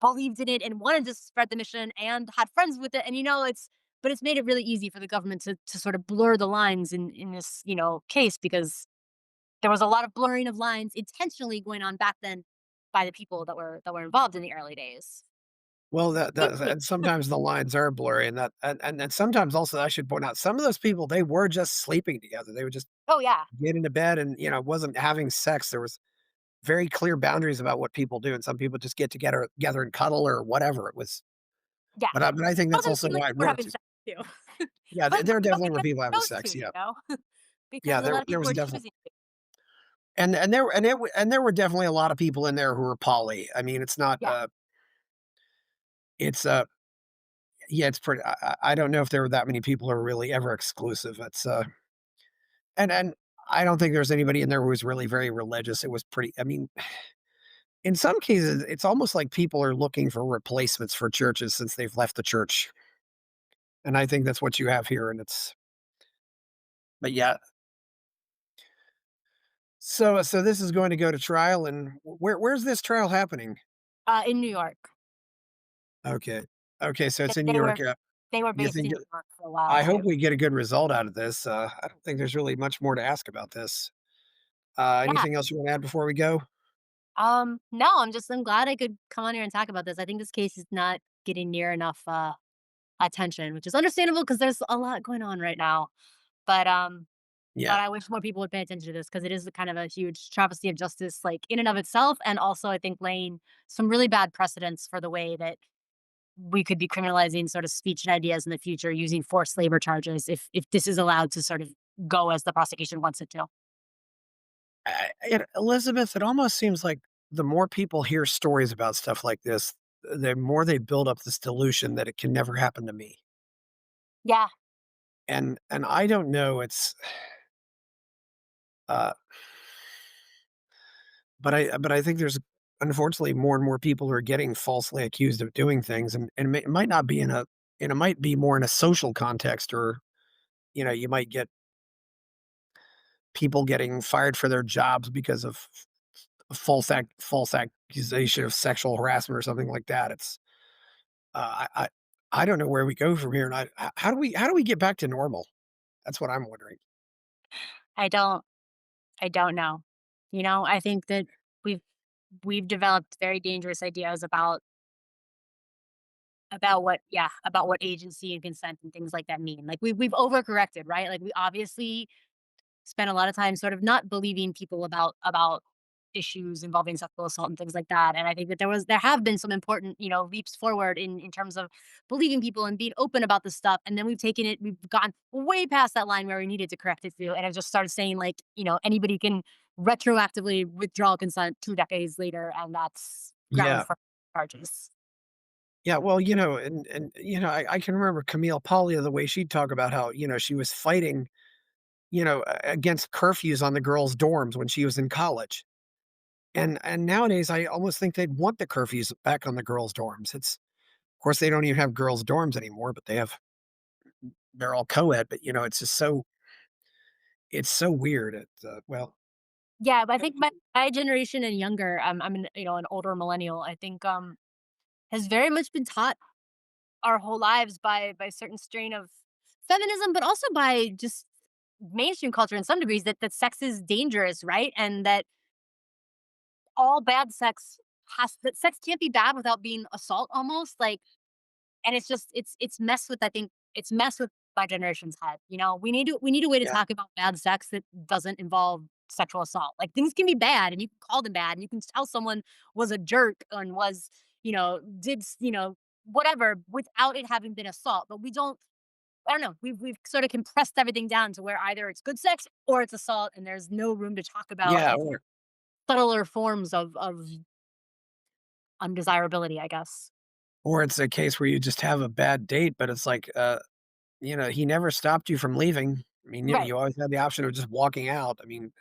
believed in it and wanted to spread the mission and had friends with it. And it's made it really easy for the government to sort of blur the lines in this, case, because there was a lot of blurring of lines intentionally going on back then by the people that were involved in the early days. Well, that and sometimes the lines are blurry, and then sometimes also I should point out some of those people, they were just sleeping together. They would just Oh yeah. get into bed and, wasn't having sex. There was very clear boundaries about what people do, and some people just get together and cuddle or whatever it was. Yeah. But I think that's Doesn't also seem like why it we're having worked. sex too. Yeah, But there but definitely were because people having those sex, two, yeah. because Yeah, a lot of there people was were definitely choosing to. and there were definitely a lot of people in there who were poly. I mean, it's not, Yeah. it's, yeah, it's pretty I don't know if there were that many people who are really ever exclusive. And I don't think there's anybody in there who was really very religious. It was pretty I mean, in some cases, it's almost like people are looking for replacements for churches since they've left the church, and I think that's what you have here, and it's but yeah. So this is going to go to trial, and where's this trial happening? In New York. Okay. Okay, so it's They in New they York, were they were you based think in New York for a while I hope too. we get a good result out of this. I don't think there's really much more to ask about this. Yeah. Anything else you wanna add before we go? No, I'm glad I could come on here and talk about this. I think this case is not getting near enough attention, which is understandable because there's a lot going on right now. But Yeah. but I wish more people would pay attention to this because it is kind of a huge travesty of justice, like in and of itself, and also I think laying some really bad precedents for the way that we could be criminalizing sort of speech and ideas in the future using forced labor charges if this is allowed to sort of go as the prosecution wants it to. Elizabeth, it almost seems like the more people hear stories about stuff like this, the more they build up this delusion that it can never happen to me. Yeah, And I don't know, uh, but I think there's unfortunately more and more people who are getting falsely accused of doing things, and it might not be in a and it might be more in a social context, or you might get people getting fired for their jobs because of false accusation of sexual harassment or something like that. It's I don't know where we go from here, and how do we get back to normal? That's what I'm wondering. I don't I don't know. I think that we've we've developed very dangerous ideas about what agency and consent and things like that mean. Like we've overcorrected, right? Like we obviously spent a lot of time sort of not believing people about issues involving sexual assault and things like that. And I think that there have been some important, leaps forward in terms of believing people and being open about this stuff. And then we've gone way past that line where we needed to correct it to, and have just started saying like, anybody can retroactively withdraw consent 2 decades later, and that's grounds Yeah. for charges. Yeah, well, I can remember Camille Paglia, the way she'd talk about how, she was fighting, against curfews on the girls' dorms when she was in college. And nowadays, I almost think they'd want the curfews back on the girls' dorms. Of course, they don't even have girls' dorms anymore, but they're all co-ed. But it's just it's so weird. Well, Yeah, but I think my generation and younger, an older millennial. I think has very much been taught our whole lives by a certain strain of feminism, but also by just mainstream culture in some degrees that sex is dangerous, right? And that all bad sex that sex can't be bad without being assault almost like. And it's just it's messed with, I think it's messed with my generation's head. We need a way to yeah, talk about bad sex that doesn't involve sexual assault. Like things can be bad and you can call them bad and you can tell someone was a jerk and was, whatever without it having been assault. But we don't I don't know. We've sort of compressed everything down to where either it's good sex or it's assault, and there's no room to talk about yeah, subtler forms of undesirability, I guess. or it's a case where you just have a bad date, but it's like, he never stopped you from leaving. I mean, Right. you always had the option of just walking out. I mean,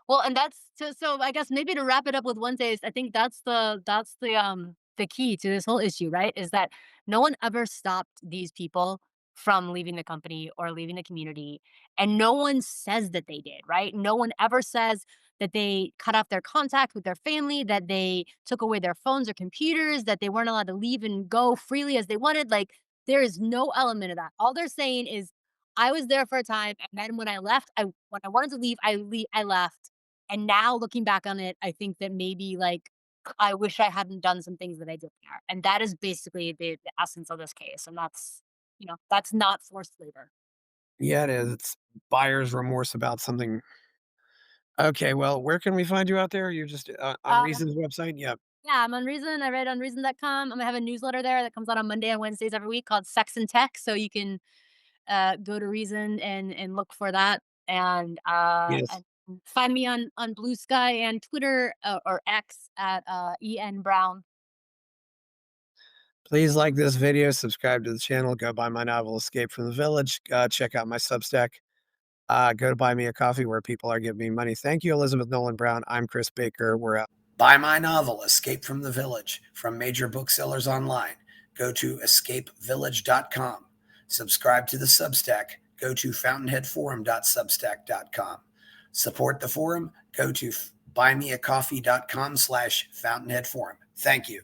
Well, and so I guess maybe to wrap it up with OneTaste, I think the key to this whole issue, right? Is that no one ever stopped these people from leaving the company or leaving the community. And no one says that they did, right? No one ever says that they cut off their contact with their family, that they took away their phones or computers, that they weren't allowed to leave and go freely as they wanted. Like there is no element of that. All they're saying is I was there for a time, and then when I left, when I wanted to leave, I left. And now looking back on it, I think that maybe like I wish I hadn't done some things that I did there. And that is basically the essence of this case. And that's not forced labor. Yeah, it is. It's buyer's remorse about something. Okay, well, where can we find you out there? You're just on Um, Reason's website? Yeah. yeah, I'm on Reason. I read on Reason.com. I have a newsletter there that comes out on Monday and Wednesdays every week called Sex and Tech. So you can go to Reason and look for that. Yes. And find me on Blue Sky and Twitter or X at En Brown. Please like this video, subscribe to the channel, go buy my novel Escape from the Village, check out my Substack, go to buy me a coffee where people are giving me money. Thank you, Elizabeth Nolan Brown. I'm Chris Baker. We're out. Buy my novel, Escape from the Village, from major booksellers online. Go to escapevillage.com. Subscribe to the Substack. Go to fountainheadforum.substack.com. Support the forum. Go to buymeacoffee.com/fountainheadforum. Thank you.